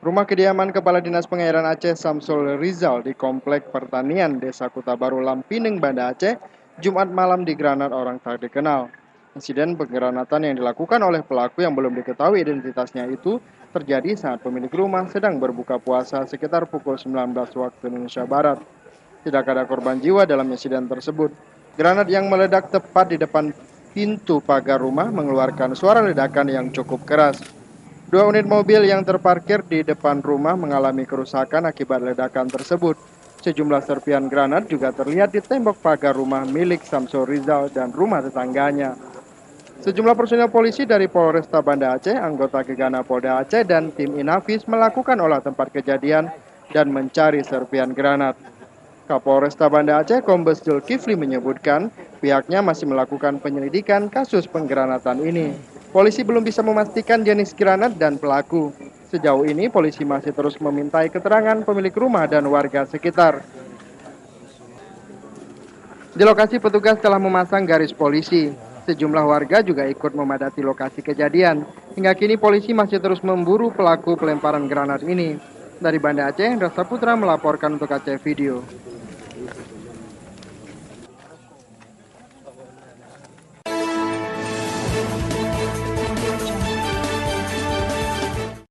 Rumah kediaman Kepala Dinas Pengairan Aceh Samsul Rizal di Komplek Pertanian Desa Kuta Baru Lampineng, Banda Aceh, Jumat malam digranat orang tak dikenal. Insiden penggranatan yang dilakukan oleh pelaku yang belum diketahui identitasnya itu terjadi saat pemilik rumah sedang berbuka puasa sekitar pukul 19 waktu Indonesia Barat. Tidak ada korban jiwa dalam insiden tersebut. Granat yang meledak tepat di depan pintu pagar rumah mengeluarkan suara ledakan yang cukup keras. Dua unit mobil yang terparkir di depan rumah mengalami kerusakan akibat ledakan tersebut. Sejumlah serpian granat juga terlihat di tembok pagar rumah milik Samsul Rizal dan rumah tetangganya. Sejumlah personel polisi dari Polresta Banda Aceh, anggota Gegana Polda Aceh, dan tim Inafis melakukan olah tempat kejadian dan mencari serpian granat. Kapolresta Banda Aceh Kombes Zulkifli menyebutkan pihaknya masih melakukan penyelidikan kasus penggranatan ini. Polisi belum bisa memastikan jenis granat dan pelaku. Sejauh ini polisi masih terus memintai keterangan pemilik rumah dan warga sekitar. Di lokasi petugas telah memasang garis polisi. Sejumlah warga juga ikut memadati lokasi kejadian. Hingga kini polisi masih terus memburu pelaku pelemparan granat ini. Dari Banda Aceh, Indra Saputra melaporkan untuk Aceh Video.